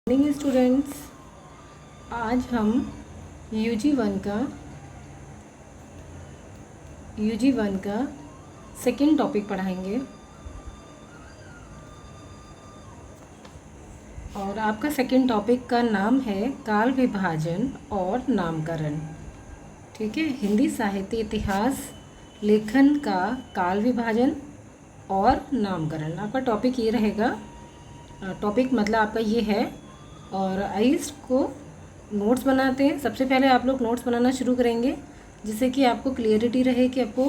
Morning students, आज हम UG one का सेकेंड टॉपिक पढ़ाएंगे। और आपका सेकेंड टॉपिक का नाम है काल विभाजन और नामकरण। ठीक है, हिंदी साहित्य इतिहास लेखन का काल विभाजन और नामकरण आपका टॉपिक ये रहेगा। टॉपिक मतलब आपका ये है। और आइए इसको नोट्स बनाते हैं। सबसे पहले आप लोग नोट्स बनाना शुरू करेंगे, जिससे कि आपको क्लियरिटी रहे कि आपको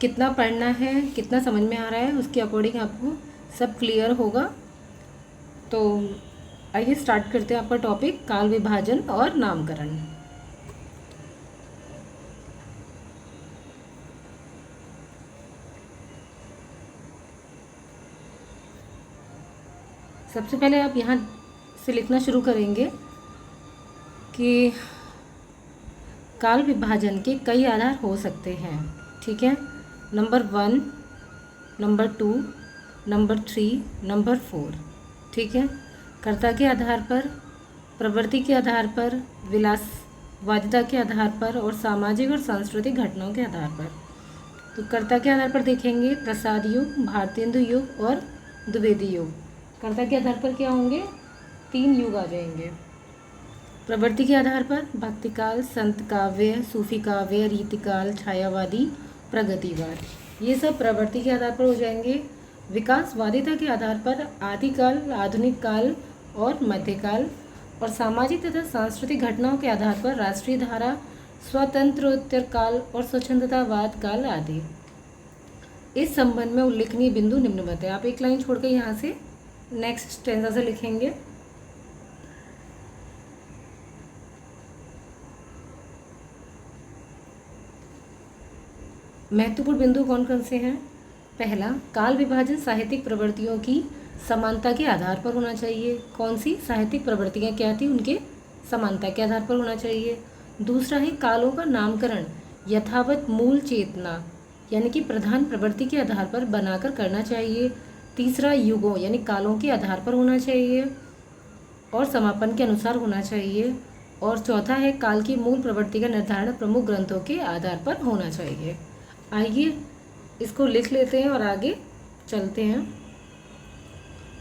कितना पढ़ना है, कितना समझ में आ रहा है, उसके अकॉर्डिंग आपको सब क्लियर होगा। तो आइए स्टार्ट करते हैं आपका टॉपिक काल विभाजन और नामकरण। सबसे पहले आप यहाँ से लिखना शुरू करेंगे कि काल विभाजन के कई आधार हो सकते हैं। ठीक है, नंबर 1, नंबर 2, नंबर 3, नंबर 4। ठीक है, कर्ता के आधार पर, प्रवृत्ति के आधार पर, विलासवादिता के आधार पर और सामाजिक और सांस्कृतिक घटनाओं के आधार पर। तो कर्ता के आधार पर देखेंगे प्रसाद युग, भारतेंदु युग और द्विवेदी युग। कर्ता के आधार पर क्या होंगे? 3 युग आ जाएंगे। प्रवृत्ति के आधार पर भक्तिकाल, संत काव्य, सूफी काव्य, रीतिकाल, छायावादी, प्रगतिवाद, ये सब प्रवृत्ति के आधार पर हो जाएंगे। विकासवादिता के आधार पर आदिकाल, आधुनिक काल और मध्यकाल। और सामाजिक तथा सांस्कृतिक घटनाओं के आधार पर राष्ट्रीय धारा, स्वतंत्रोत्तर काल और स्वच्छंदतावाद काल आदि। इस संबंध में उल्लेखनीय बिंदु निम्नवत है। आप एक लाइन छोड़कर यहाँ से नेक्स्ट स्टेंजा से लिखेंगे। महत्वपूर्ण बिंदु कौन कौन से हैं? पहला, काल विभाजन साहित्यिक प्रवृत्तियों की समानता के आधार पर होना चाहिए। कौन सी साहित्यिक प्रवृत्तियाँ क्या थी, उनके समानता के आधार पर होना चाहिए। दूसरा है कालों का नामकरण यथावत मूल चेतना यानी कि प्रधान प्रवृत्ति के आधार पर बनाकर करना चाहिए। तीसरा, युगों यानी कालों के आधार पर होना चाहिए और समापन के अनुसार होना चाहिए। और चौथा है काल की मूल प्रवृत्ति का निर्धारण प्रमुख ग्रंथों के आधार पर होना चाहिए। आइए इसको लिख लेते हैं और आगे चलते हैं।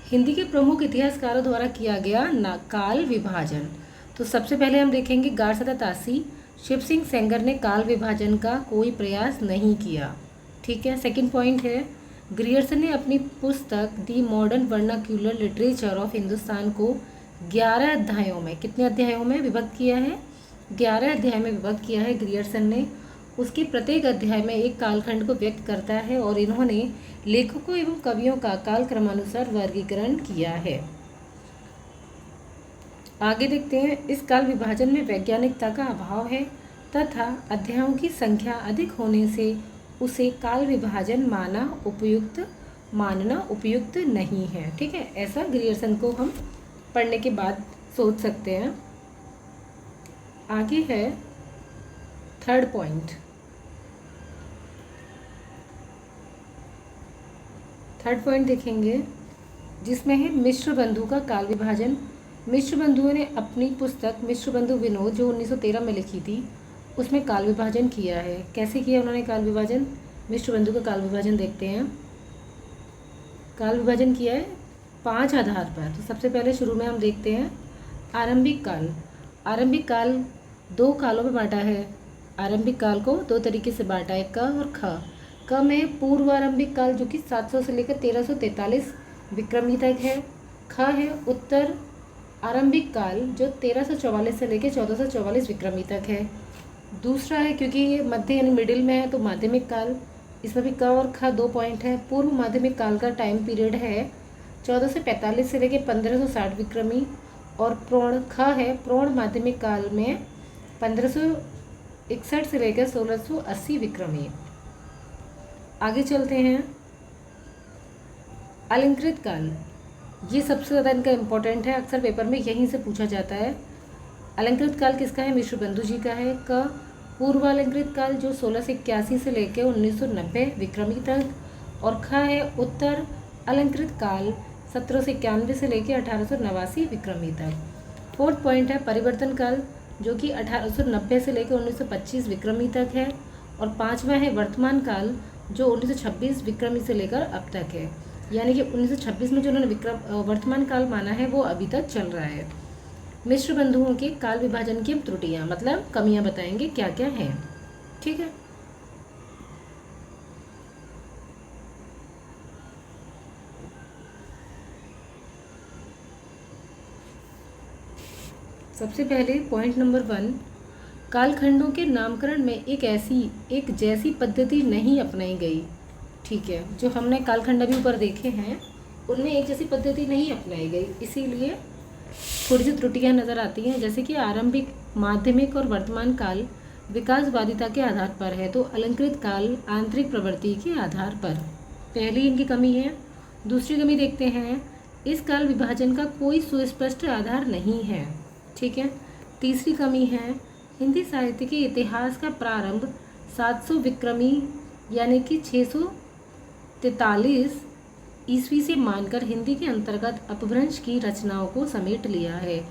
हिंदी के प्रमुख इतिहासकारों द्वारा किया गया काल विभाजन। तो सबसे पहले हम देखेंगे गारसदा तासी। शिव सिंह सेंगर ने काल विभाजन का कोई प्रयास नहीं किया। ठीक है। सेकंड पॉइंट है, ग्रियर्सन ने अपनी पुस्तक दी modern vernacular literature of Hindustan को 11 अध्यायों में, कितने अध्यायों में विभक्त किया है? 11 अध्याय में विभक्त किया है ग्रियर्सन ने। उसके प्रत्येक अध्याय में एक कालखंड को व्यक्त करता है और इन्होंने लेखकों एवं कवियों का काल क्रमानुसार वर्गीकरण किया है। आगे देखते हैं। इस काल विभाजन में वैज्ञानिकता का अभाव है तथा अध्यायों की संख्या अधिक होने से उसे काल विभाजन मानना उपयुक्त नहीं है। ठीक है, ऐसा ग्रियर्सन को हम पढ़ने के बाद सोच सकते हैं। आगे है थर्ड पॉइंट। थर्ड पॉइंट देखेंगे जिसमें है मिश्र बंधु का काल विभाजन। मिश्र बंधुओं ने अपनी पुस्तक मिश्र बंधु विनोद जो 1913 में लिखी थी, उसमें काल विभाजन किया है। कैसे किया उन्होंने काल विभाजन? मिश्र बंधु का काल विभाजन देखते हैं। काल विभाजन किया है 5 आधार पर। तो सबसे पहले शुरू में हम देखते हैं आरंभिक काल। आरंभिक काल 2 कालों में बांटा है। आरंभिक काल को 2 तरीके से बांटा है, क और ख। क में पूर्व आरंभिक काल जो कि 700 से लेकर 1343 विक्रमी तक है। ख है उत्तर आरंभिक काल जो 1344 से लेकर 1444 विक्रमी तक है। दूसरा है, क्योंकि ये मध्य यानी मिडिल में है, तो माध्यमिक काल। इसमें भी क और ख 2 पॉइंट है। पूर्व माध्यमिक काल का टाइम पीरियड है 1445 से लेकर 1560 विक्रमी। और प्रौढ़ ख है प्रौढ़ माध्यमिक काल में 1561 से लेकर 1680 विक्रमी। आगे चलते हैं। अलंकृत काल, ये सबसे ज़्यादा इनका इम्पोर्टेंट है, अक्सर पेपर में यहीं से पूछा जाता है। अलंकृत काल किसका है? मिश्र बंधु जी का है। क पूर्व अलंकृत काल जो 1681 से लेकर 1990 विक्रमी तक। और ख है उत्तर अलंकृत काल 1791 से लेकर 1889 विक्रमी तक। फोर्थ पॉइंट है परिवर्तन काल, जो कि 1890 से लेकर 1925 विक्रमी तक है। और पांचवा है वर्तमान काल, जो 1926 विक्रमी से लेकर अब तक है। यानी कि 1926 में जो उन्होंने वर्तमान काल माना है वो अभी तक चल रहा है। मिश्र बंधुओं के काल विभाजन की त्रुटियां, मतलब कमियां बताएंगे क्या क्या हैं। ठीक है, सबसे पहले पॉइंट नंबर 1, कालखंडों के नामकरण में एक जैसी पद्धति नहीं अपनाई गई। ठीक है, जो हमने कालखंड अभी ऊपर देखे हैं उनमें एक जैसी पद्धति नहीं अपनाई गई, इसीलिए थोड़ी सी त्रुटियां नज़र आती हैं। जैसे कि आरंभिक, माध्यमिक और वर्तमान काल विकासवादिता के आधार पर है, तो अलंकृत काल आंतरिक प्रवृत्ति के आधार पर। पहली इनकी कमी है। दूसरी कमी देखते हैं, इस काल विभाजन का कोई सुस्पष्ट आधार नहीं है। ठीक है। तीसरी कमी है, हिंदी साहित्य के इतिहास का प्रारंभ 700 विक्रमी यानी कि 643 ईस्वी से मानकर हिंदी के अंतर्गत अपभ्रंश की रचनाओं को समेट लिया है।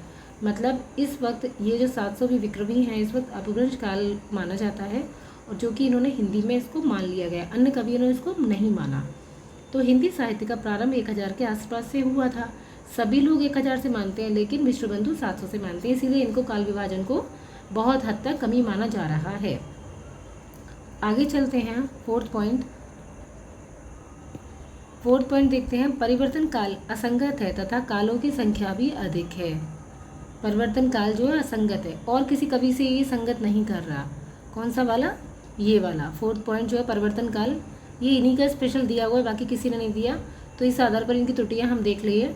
मतलब इस वक्त ये जो 700 विक्रमी हैं इस वक्त अपभ्रंश काल माना जाता है, और जो कि इन्होंने हिंदी में इसको मान लिया गया, अन्य कवियों ने इसको नहीं माना। तो हिंदी साहित्य का प्रारंभ 1000 के आसपास से हुआ था। सभी लोग 1000 से मानते हैं, लेकिन मिश्रबंधु 700 से मानते हैं, इसीलिए इनको काल विभाजन को बहुत हद तक कमी माना जा रहा है। आगे चलते हैं, फोर्थ पॉइंट देखते हैं, परिवर्तन काल असंगत है तथा कालों की संख्या भी अधिक है। परिवर्तन काल जो है असंगत है और किसी कवि से ये संगत नहीं कर रहा। कौन सा वाला? ये वाला फोर्थ पॉइंट जो है परिवर्तन काल, ये इन्हीं का स्पेशल दिया हुआ है, बाकी किसी ने नहीं दिया। तो इस आधार पर इनकी त्रुटियां हम देख लिए।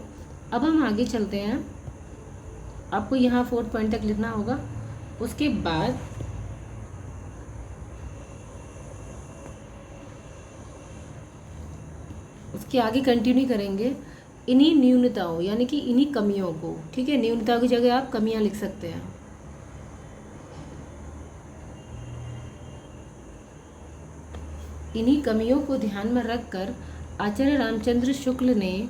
अब हम आगे चलते हैं, आपको यहाँ फोर्थ पॉइंट तक लिखना होगा। उसके बाद उसके आगे कंटिन्यू करेंगे इन्हीं न्यूनताओं यानी कि इन्हीं कमियों को। ठीक है, न्यूनताओं की जगह आप कमियां लिख सकते हैं। इन्हीं कमियों को ध्यान में रखकर आचार्य रामचंद्र शुक्ल ने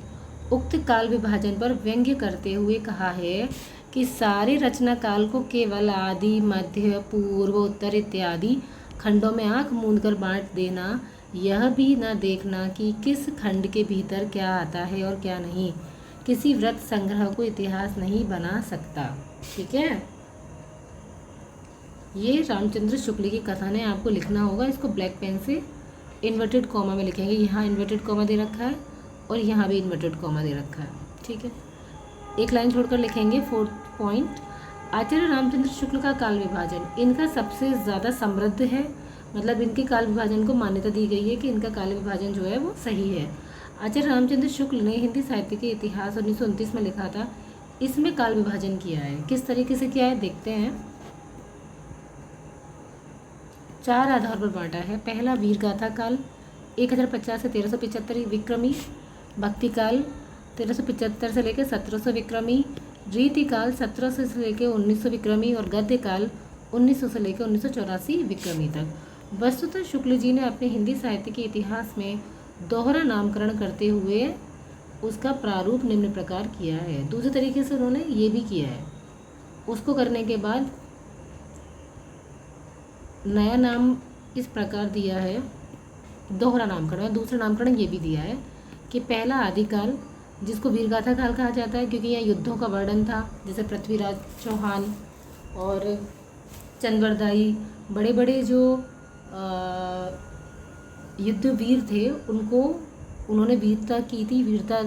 उक्त काल विभाजन पर व्यंग्य करते हुए कहा है कि सारे रचना काल को केवल आदि, मध्य, पूर्व, उत्तर इत्यादि खंडों में आंख मूंद कर बांट देना, यह भी न देखना कि किस खंड के भीतर क्या आता है और क्या नहीं, किसी व्रत संग्रह को इतिहास नहीं बना सकता। ठीक है, ये रामचंद्र शुक्ल की कथन है, आपको लिखना होगा। इसको ब्लैक पेन से इन्वर्टेड कॉमा में लिखेंगे। यहाँ इन्वर्टेड कॉमा दे रखा है और यहाँ भी इन्वर्टेड कॉमा दे रखा है। ठीक है, एक लाइन छोड़कर लिखेंगे फोर्थ पॉइंट, आचार्य रामचंद्र शुक्ल का काल विभाजन इनका सबसे ज़्यादा समृद्ध है। मतलब इनके काल विभाजन को मान्यता दी गई है कि इनका काल विभाजन जो है वो सही है। आचार्य रामचंद्र शुक्ल ने हिंदी साहित्य के इतिहास 1929 में लिखा था, इसमें काल विभाजन किया है। किस तरीके से किया है देखते हैं। 4 आधार पर बांटा है। पहला वीर गाथा काल 1050 से 1375 विक्रमी, भक्ति काल 1375 से लेकर 1700 विक्रमी, रीति काल 1700 से लेकर 1900 विक्रमी और गद्य काल 1900 से लेकर 1984 विक्रमी तक। वस्तुतः शुक्ल जी ने अपने हिंदी साहित्य के इतिहास में दोहरा नामकरण करते हुए उसका प्रारूप निम्न प्रकार किया है। दूसरे तरीके से उन्होंने ये भी किया है। उसको करने के बाद नया नाम इस प्रकार दिया है, दोहरा नामकरण। दूसरा नामकरण ये भी दिया है कि पहला आदिकाल, जिसको वीरगाथा काल कहा जाता है क्योंकि यहाँ युद्धों का वर्णन था, जैसे पृथ्वीराज चौहान और चंद्रवरदाई, बड़े बड़े जो युद्ध वीर थे उन्होंने वीरता की थी, वीरता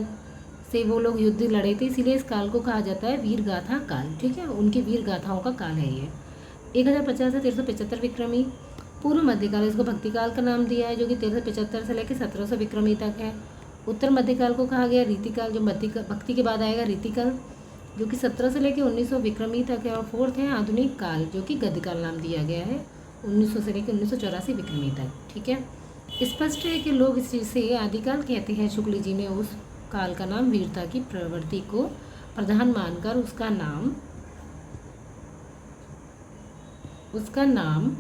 से वो लोग युद्ध लड़े थे, इसीलिए इस काल को कहा जाता है वीरगाथा काल। ठीक है, उनकी वीर गाथाओं का काल है ये। 1050 से 1375 विक्रमी। पूर्व मध्यकाल, इसको भक्तिकाल का नाम दिया है, जो कि 1375 से लेकर 1700 विक्रमी तक है। उत्तर मध्यकाल को कहा गया रीतिकाल, जो भक्ति के बाद आएगा रीतिकाल, जो कि 1700 से लेकर 1900 विक्रमी तक है। और फोर्थ है आधुनिक काल, जो कि गद्यकाल नाम दिया गया है, 1900 से लेकर 1984 विक्रमी तक। ठीक है, स्पष्ट है कि लोग इस चीज़ से आदिकाल कहते हैं। शुक्ल जी ने उस काल का नाम वीरता की प्रवृत्ति को प्रधान मानकर उसका नाम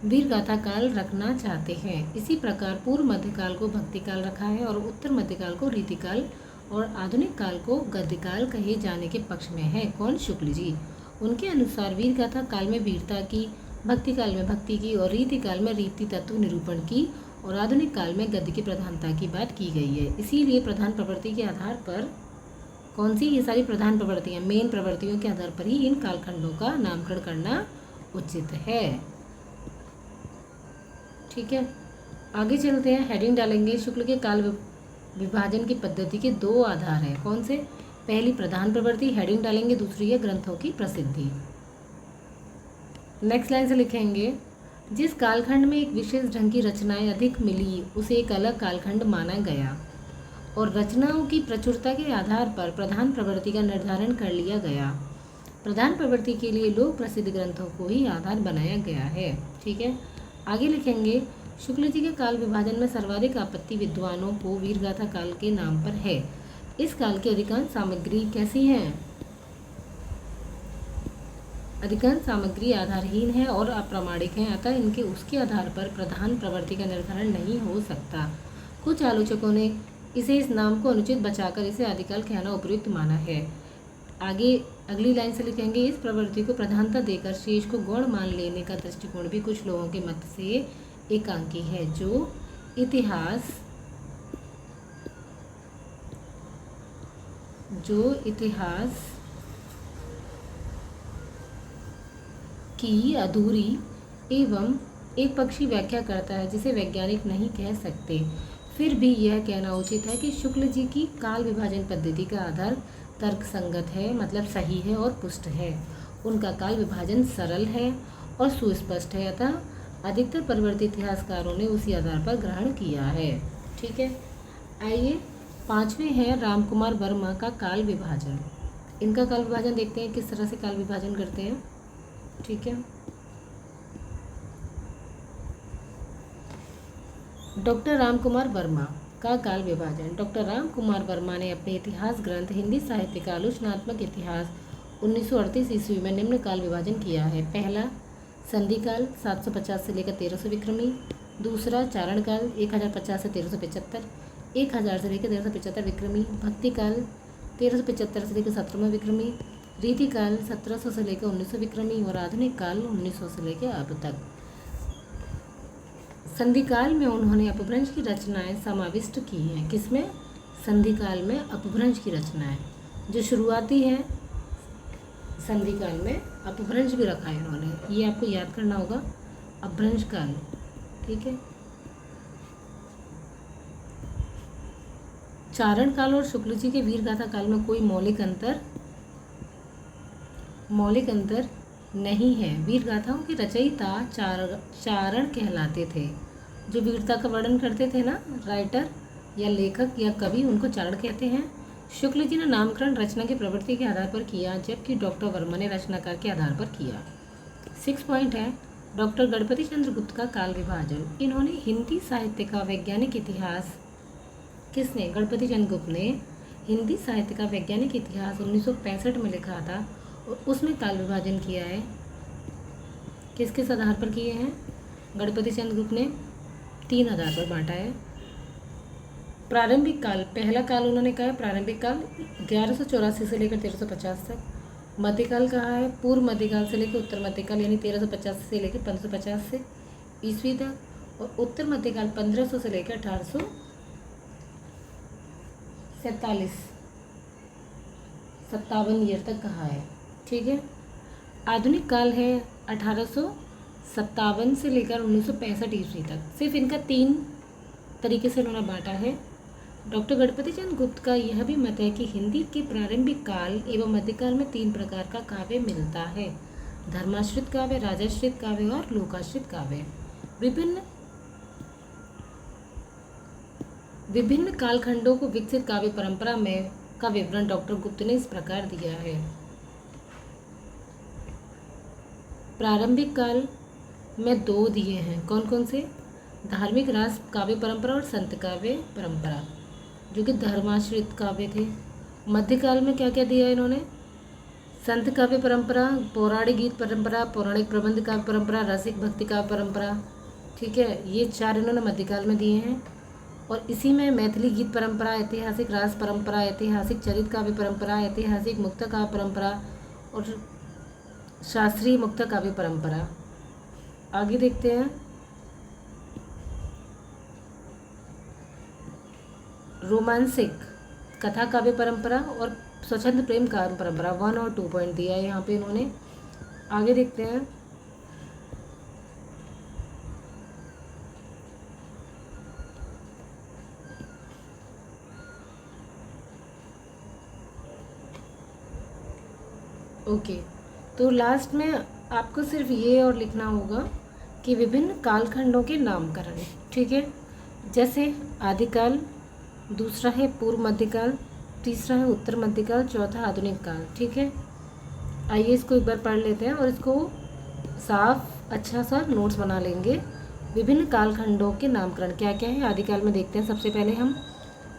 वीरगाथा काल रखना चाहते हैं। इसी प्रकार पूर्व मध्यकाल को भक्तिकाल रखा है और उत्तर मध्यकाल को रीतिकाल और आधुनिक काल को गद्यकाल कहे जाने के पक्ष में है। कौन? शुक्ल जी। उनके अनुसार वीर गाथा काल में वीरता की, भक्ति काल में भक्ति की और रीति काल में रीति तत्व निरूपण की और आधुनिक काल में गद्य की प्रधानता की बात की गई है। इसीलिए प्रधान प्रवृत्ति के आधार पर कौन सी? ये सारी प्रधान प्रवृत्तियाँ, मेन प्रवृत्तियों के आधार पर ही इन कालखंडों का नामकरण करना उचित है। ठीक है, आगे चलते हैं, हेडिंग डालेंगे। शुक्ल के काल विभाजन की पद्धति के दो आधार हैं। कौन से? पहली प्रधान प्रवृत्ति, हेडिंग डालेंगे। दूसरी है ग्रंथों की प्रसिद्धि। नेक्स्ट लाइन से लिखेंगे, जिस कालखंड में एक विशेष ढंग की रचनाएं अधिक मिली उसे एक अलग कालखंड माना गया और रचनाओं की प्रचुरता के आधार पर प्रधान प्रवृत्ति का निर्धारण कर लिया गया। प्रधान प्रवृत्ति के लिए लोक प्रसिद्ध ग्रंथों को ही आधार बनाया गया है। ठीक है, आगे लिखेंगे, शुक्ल जी के काल विभाजन में सर्वाधिक आपत्ति विद्वानों को वीरगाथा काल के नाम पर है। इस काल की अधिकांश सामग्री कैसी है? अधिकांश सामग्री आधारहीन है और अप्रामाणिक है, अतः इनके उसके आधार पर प्रधान प्रवृत्ति का निर्धारण नहीं हो सकता। कुछ आलोचकों ने इसे इस नाम को अनुचित बचाकर इसे आदिकाल कहना उपयुक्त माना है। आगे अगली लाइन से लिखेंगे, इस प्रवृत्ति को प्रधानता देकर शेष को गौण मान लेने का दृष्टिकोण भी कुछ लोगों के मत से एकांकी है, जो इतिहास की अधूरी एवं एक पक्षी व्याख्या करता है, जिसे वैज्ञानिक नहीं कह सकते। फिर भी यह कहना उचित है कि शुक्ल जी की काल विभाजन पद्धति का आधार तर्कसंगत है, मतलब सही है और पुष्ट है। उनका काल विभाजन सरल है और सुस्पष्ट है, अतः अधिकतर परिवर्तित इतिहासकारों ने उसी आधार पर ग्रहण किया है। ठीक है, आइए पांचवें हैं रामकुमार वर्मा का काल विभाजन। इनका काल विभाजन देखते हैं किस तरह से काल विभाजन करते हैं। ठीक है, डॉक्टर रामकुमार वर्मा का काल विभाजन। डॉक्टर रामकुमार वर्मा ने अपने इतिहास ग्रंथ हिंदी साहित्य का आलोचनात्मक इतिहास 1938 ईस्वी में निम्न काल विभाजन किया है। पहला संधि काल 750 से लेकर 1300 विक्रमी। दूसरा चारण काल 1050 से 1375, 1000 से लेकर 1375 विक्रमी। भक्ति काल 1375 से लेकर 17वें विक्रमी। रीति काल 1700 से लेकर 1900 विक्रमी और आधुनिक काल 1900 से लेकर अब तक। संधि काल में उन्होंने अपभ्रंश की रचनाएं समाविष्ट की हैं। किसमें? संधि काल में अपभ्रंश की रचनाएं जो शुरुआती है, संधि काल में अपभ्रंश भी रखा है इन्होंने, ये आपको याद करना होगा, अपभ्रंश काल। ठीक है, चारण काल और शुक्ल जी के वीरगाथा काल में कोई मौलिक अंतर नहीं है। वीरगाथाओं के रचयिता चारण कहलाते थे। जो वीरता का वर्णन करते थे ना, राइटर या लेखक या कवि, उनको चारण कहते हैं। शुक्ल जी ने नामकरण रचना की प्रवृत्ति के आधार पर किया, जबकि डॉक्टर वर्मा ने रचनाकार के आधार पर किया। 6 पॉइंट है, डॉक्टर गणपति चंद्र गुप्त का काल विभाजन। इन्होंने हिंदी साहित्य का वैज्ञानिक इतिहास, किसने? गणपति चंद्र गुप्त ने हिंदी साहित्य का वैज्ञानिक इतिहास 1965 में लिखा था और उसमें काल विभाजन किया है। किस किस आधार पर किए हैं? गणपति चंद्र गुप्त ने 3 आधार पर बांटा है। प्रारंभिक काल, पहला काल उन्होंने कहा है प्रारंभिक काल 1184 से लेकर 1350 तक। मध्यकाल कहा है पूर्व मध्यकाल से लेकर उत्तर मध्यकाल, यानी 1350 से लेकर 1550 से ईस्वी तक, और उत्तर मध्यकाल 1500 से लेकर 1857 ईयर तक कहा है। ठीक है, आधुनिक काल है 1857 से लेकर 1965 ईस्वी तक। सिर्फ इनका 3 तरीके से उन्होंने बांटा है। डॉक्टर गणपति चंद्र गुप्त का यह भी मत है कि हिंदी के प्रारंभिक काल एवं मध्यकाल में 3 प्रकार का काव्य मिलता है: धर्माश्रित काव्य, राजाश्रित काव्य और लोकाश्रित काव्य। विभिन्न कालखंडों को विकसित काव्य परंपरा में का विवरण डॉक्टर गुप्त ने इस प्रकार दिया है। प्रारंभिक काल में 2 दिए हैं, कौन कौन से? धार्मिक रास काव्य परंपरा और संत काव्य परंपरा, जो कि धर्माश्रित काव्य थे। मध्यकाल में क्या क्या दिया है इन्होंने? संत काव्य परंपरा, पौराणिक गीत परंपरा, पौराणिक प्रबंध काव्य परंपरा, रसिक भक्ति काव्य परंपरा। ठीक है, ये 4 इन्होंने मध्यकाल में दिए हैं। और इसी में मैथिली गीत परंपरा, ऐतिहासिक रास परंपरा, ऐतिहासिक चरित काव्य परंपरा, ऐतिहासिक मुक्त काव्य परंपरा और शास्त्रीय मुक्त काव्य परंपरा। आगे देखते हैं, रोमांसिक कथा काव्य परंपरा और स्वच्छंद प्रेम काव्य परंपरा 1 और 2 पॉइंट दिया है यहाँ पे इन्होंने। आगे देखते हैं, ओके। तो लास्ट में आपको सिर्फ ये और लिखना होगा कि विभिन्न कालखंडों के नामकरण, ठीक है। जैसे आदिकाल, दूसरा है पूर्व मध्यकाल, तीसरा है उत्तर मध्यकाल, चौथा आधुनिक काल, ठीक है। आइए इसको एक बार पढ़ लेते हैं और इसको साफ अच्छा सा नोट्स बना लेंगे। विभिन्न कालखंडों के नामकरण क्या क्या है। आदिकाल में देखते हैं, सबसे पहले हम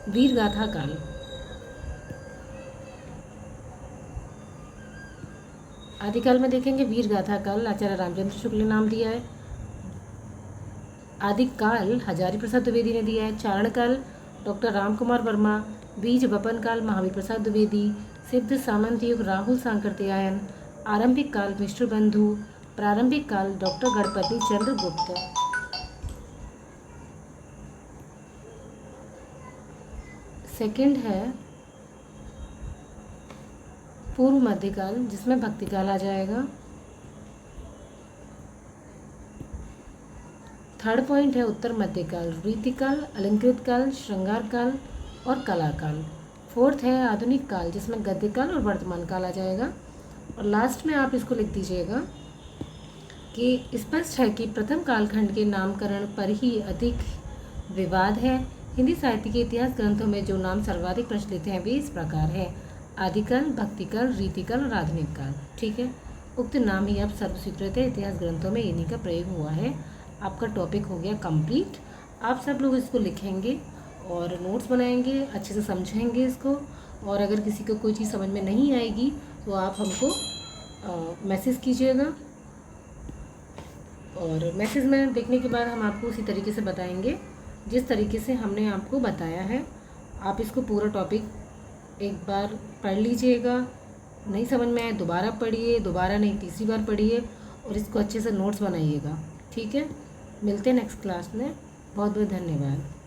वीरगाथा काल। आदिकाल में देखेंगे वीरगाथा काल, आचार्य रामचंद्र शुक्ल ने नाम दिया है। आदिकाल हजारी प्रसाद द्विवेदी ने दिया है। चारण काल डॉक्टर राम कुमार वर्मा। बीज बपन काल महावीर प्रसाद द्विवेदी। सिद्ध सामंत युग राहुल सांकृत्यायन। आरंभिक काल विष्णु बंधु। प्रारंभिक काल डॉक्टर गणपति चंद्र गुप्त। सेकंड है पूर्व मध्यकाल, जिसमें भक्तिकाल आ जाएगा। थर्ड पॉइंट है उत्तर मध्यकाल, रीतिकाल, अलंकृत काल, श्रृंगार काल और कलाकाल। फोर्थ है आधुनिक काल, जिसमें गद्यकाल और वर्तमान काल आ जाएगा। और लास्ट में आप इसको लिख दीजिएगा कि स्पष्ट है कि प्रथम कालखंड के नामकरण पर ही अधिक विवाद है। हिंदी साहित्य के इतिहास ग्रंथों में जो नाम सर्वाधिक प्रचलित हैं वे इस प्रकार है: आदिकाल, भक्तिकाल, रीतिकाल और आधुनिक काल, ठीक है। उक्त नाम ही अब सर्वस्वीकृत है, इतिहास ग्रंथों में इन्हीं का प्रयोग हुआ है। आपका टॉपिक हो गया कंप्लीट। आप सब लोग इसको लिखेंगे और नोट्स बनाएंगे, अच्छे से समझेंगे इसको। और अगर किसी को कोई चीज़ समझ में नहीं आएगी तो आप हमको मैसेज कीजिएगा, और मैसेज में देखने के बाद हम आपको उसी तरीके से बताएंगे जिस तरीके से हमने आपको बताया है। आप इसको पूरा टॉपिक एक बार पढ़ लीजिएगा, नहीं समझ में आए दोबारा पढ़िए, दोबारा नहीं तीसरी बार पढ़िए और इसको अच्छे से नोट्स बनाइएगा, ठीक है। मिलते हैं नेक्स्ट क्लास में। बहुत बहुत धन्यवाद।